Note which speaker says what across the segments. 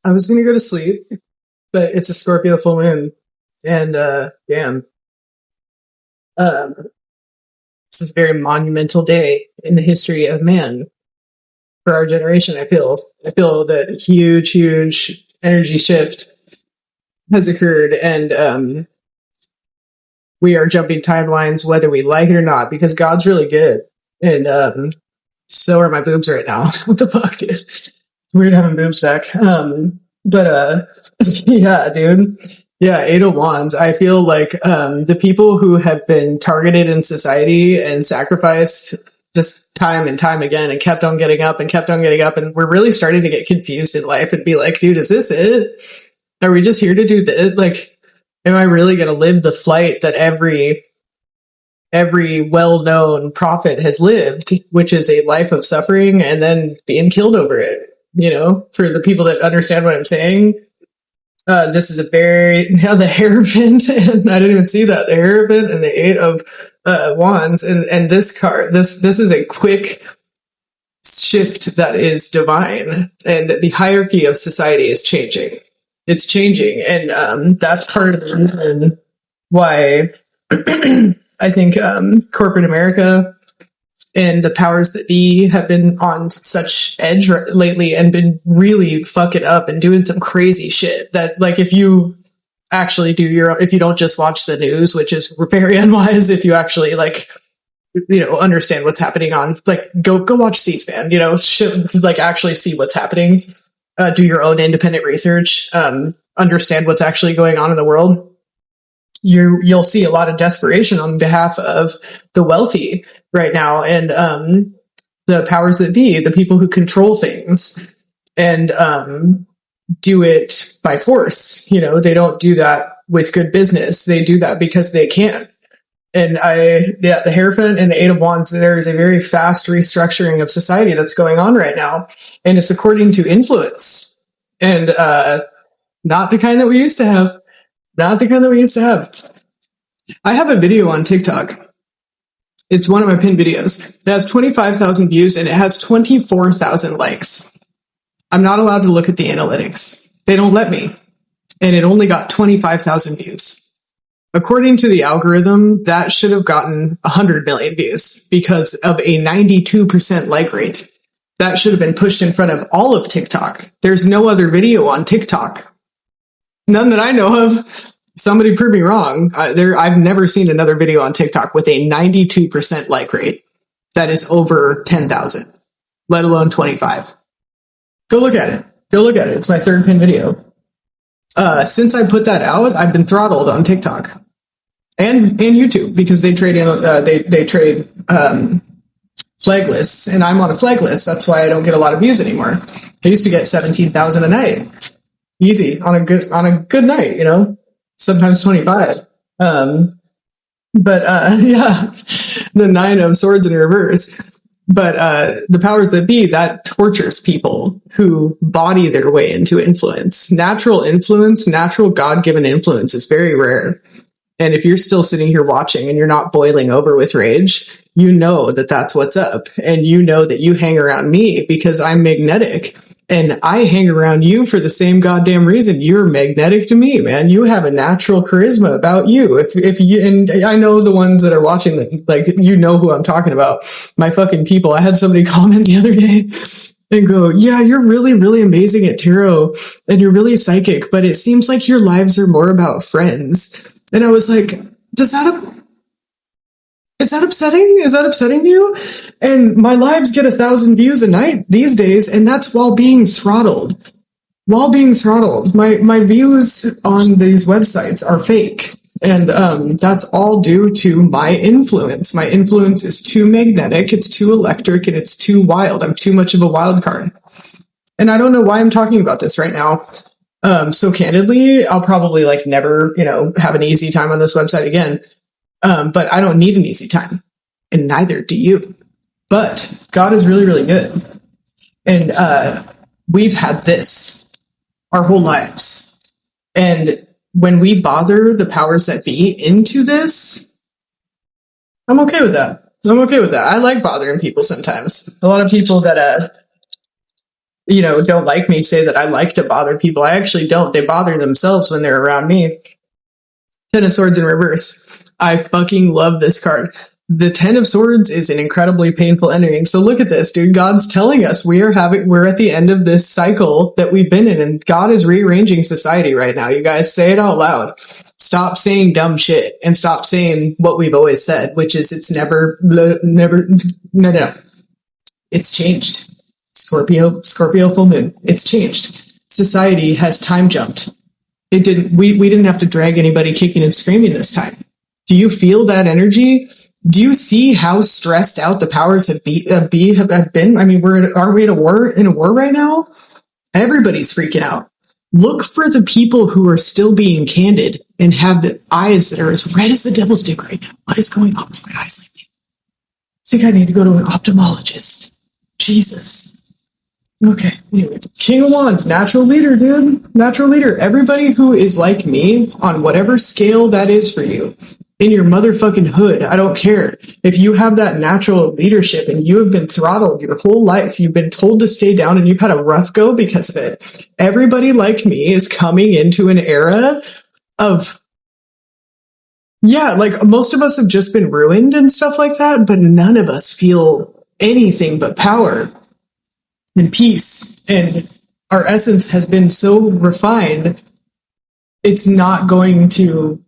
Speaker 1: I was gonna go to sleep, but it's a Scorpio full moon, and damn, um, this is a very monumental day in the history of man for our generation. I feel that huge energy shift has occurred, and we are jumping timelines whether we like it or not, because God's really good, and so are my boobs right now. What the fuck, dude? It's weird having boobs back. But yeah, dude. Yeah, Eight of Wands. I feel like the people who have been targeted in society and sacrificed just time and time again and kept on getting up and kept on getting up, and we're really starting to get confused in life and be like, dude, is this it? Are we just here to do this? Like, am I really going to live the flight that every well-known prophet has lived, which is a life of suffering and then being killed over it? You know, for the people that understand what I'm saying, this is a very, the Hierophant, and I didn't even see that, the Hierophant and the Eight of Wands, and this card, this is a quick shift that is divine, and the hierarchy of society is changing. It's changing, and that's part of the reason why I think corporate America and the powers that be have been on such edge lately and been really fucking up and doing some crazy shit that, like, if you actually if you don't just watch the news, which is very unwise, if you actually, like, you know, understand what's happening on, like, go watch C-SPAN, you know, like, actually see what's happening, do your own independent research, understand what's actually going on in the world. You'll see a lot of desperation on behalf of the wealthy right now, and the powers that be, the people who control things, and do it by force. You know, they don't do that with good business. They do that because they can. And the Hierophant and the Eight of Wands, there is a very fast restructuring of society that's going on right now, and it's according to influence, and not the kind that we used to have. Not the kind that we used to have. I have a video on TikTok. It's one of my pinned videos. It has 25,000 views and it has 24,000 likes. I'm not allowed to look at the analytics. They don't let me. And it only got 25,000 views. According to the algorithm, that should have gotten 100 million views because of a 92% like rate. That should have been pushed in front of all of TikTok. There's no other video on TikTok. None that I know of. Somebody prove me wrong. I've never seen another video on TikTok with a 92% like rate that is over 10,000, let alone 25. Go look at it. Go look at it. It's my third pin video. Since I put that out, I've been throttled on TikTok and YouTube because they trade flag lists, and I'm on a flag list. That's why I don't get a lot of views anymore. I used to get 17,000 a night. Easy on a good night, you know, sometimes 25. Yeah, the Nine of Swords in reverse. But the powers that be, that tortures people who body their way into influence. Natural influence, natural God-given influence is very rare. And if you're still sitting here watching and you're not boiling over with rage, you know that that's what's up. And you know that you hang around me because I'm magnetic. And I hang around you for the same goddamn reason. You're magnetic to me, man. You have a natural charisma about you. If you, and I know the ones that are watching, like, you know who I'm talking about. My fucking people. I had somebody comment the other day and go, yeah, you're really, really amazing at tarot and you're really psychic, but it seems like your lives are more about friends. And I was like, is that upsetting? Is that upsetting to you? And my lives get 1,000 views a night these days, and that's while being throttled. While being throttled. My views on these websites are fake. And that's all due to my influence. My influence is too magnetic, it's too electric, and it's too wild. I'm too much of a wild card. And I don't know why I'm talking about this right now. So candidly, I'll probably, like, never, you know, have an easy time on this website again. But I don't need an easy time, and neither do you. But God is really, really good. And we've had this our whole lives. And when we bother the powers that be into this, I'm okay with that. I like bothering people sometimes. A lot of people that don't like me say that I like to bother people. I actually don't. They bother themselves when they're around me. 10 of Swords in reverse. I fucking love this card. The 10 of Swords is an incredibly painful ending. So look at this, dude. God's telling us we're at the end of this cycle that we've been in, and God is rearranging society right now. You guys, say it out loud. Stop saying dumb shit and stop saying what we've always said, which is it's never, no. It's changed. Scorpio full moon. It's changed. Society has time jumped. We didn't have to drag anybody kicking and screaming this time. Do you feel that energy? Do you see how stressed out the powers have been? I mean, aren't we in a war right now? Everybody's freaking out. Look for the people who are still being candid and have the eyes that are as red as the devil's dick right now. What is going on with my eyes lately? I think I need to go to an ophthalmologist. Jesus. Okay, anyway. King of Wands, natural leader, dude. Natural leader. Everybody who is like me, on whatever scale that is for you, in your motherfucking hood, I don't care. If you have that natural leadership and you have been throttled your whole life, you've been told to stay down and you've had a rough go because of it. Everybody like me is coming into an era of, like most of us have just been ruined and stuff like that, but none of us feel anything but power and peace. And our essence has been so refined, it's not going to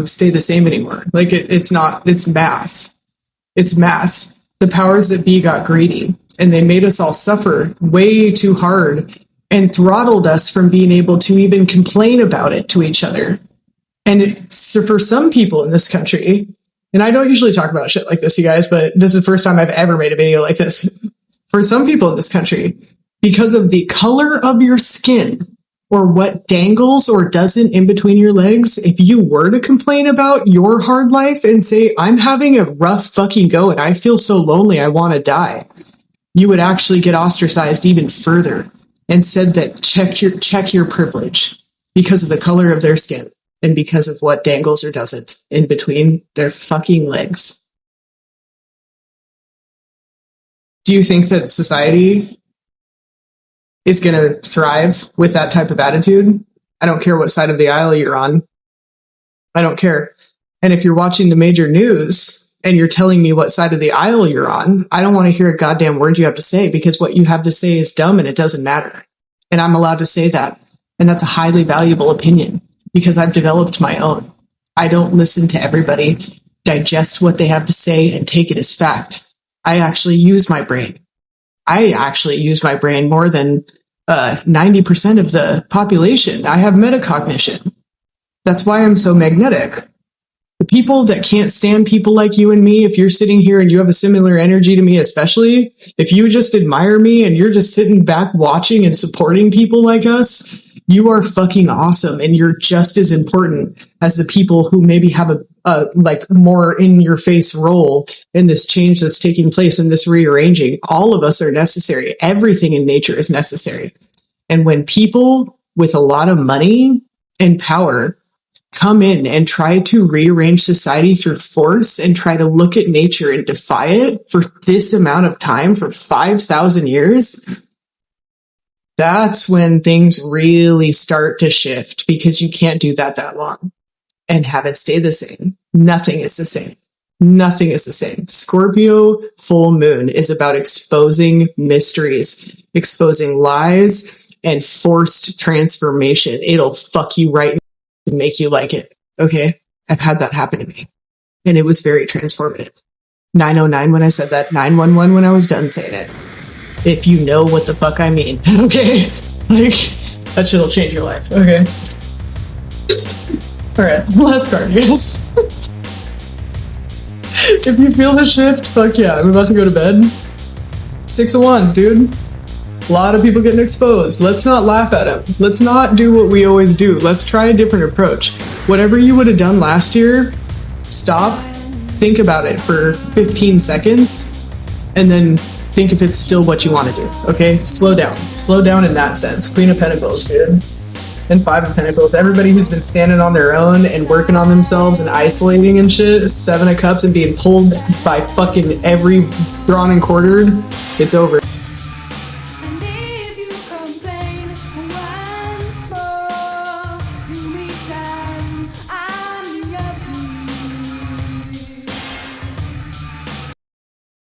Speaker 1: stay the same anymore. Like it's math. It's math. The powers that be got greedy and they made us all suffer way too hard and throttled us from being able to even complain about it to each other. And so for some people in this country, and I don't usually talk about shit like this, you guys, but this is the first time I've ever made a video like this. For some people in this country, because of the color of your skin, or what dangles or doesn't in between your legs, if you were to complain about your hard life and say, I'm having a rough fucking go and I feel so lonely I want to die, you would actually get ostracized even further and said that check your privilege because of the color of their skin and because of what dangles or doesn't in between their fucking legs. Do you think that society is going to thrive with that type of attitude? I don't care what side of the aisle you're on. I don't care. And if you're watching the major news and you're telling me what side of the aisle you're on, I don't want to hear a goddamn word you have to say, because what you have to say is dumb and it doesn't matter. And I'm allowed to say that. And that's a highly valuable opinion because I've developed my own. I don't listen to everybody, digest what they have to say and take it as fact. I actually use my brain. I actually use my brain more than 90% of the population. I have metacognition. That's why I'm so magnetic. The people that can't stand people like you and me, if you're sitting here and you have a similar energy to me, especially if you just admire me and you're just sitting back watching and supporting people like us, you are fucking awesome. And you're just as important as the people who maybe have a more in your face role in this change that's taking place in this rearranging. All of us are necessary. Everything in nature is necessary. And when people with a lot of money and power come in and try to rearrange society through force and try to look at nature and defy it for this amount of time, for 5,000 years, that's when things really start to shift, because you can't do that long and have it stay the same. Nothing is the same. Nothing is the same. Scorpio full moon is about exposing mysteries, exposing lies, and forced transformation. It'll fuck you right and make you like it. Okay? I've had that happen to me. And it was very transformative. 909 when I said that, 911 when I was done saying it. If you know what the fuck I mean. Okay? Like, that shit'll change your life. Okay? Alright, last card, yes. If you feel the shift, fuck yeah, I'm about to go to bed. 6 of Wands, dude. A lot of people getting exposed. Let's not laugh at them. Let's not do what we always do. Let's try a different approach. Whatever you would have done last year, stop, think about it for 15 seconds, and then think if it's still what you want to do, okay? Slow down. Slow down in that sense. Queen of Pentacles, dude. And Five of Pentacles. Everybody who's been standing on their own and working on themselves and isolating and shit. Seven of Cups and being pulled by fucking every drawn and quartered. It's over.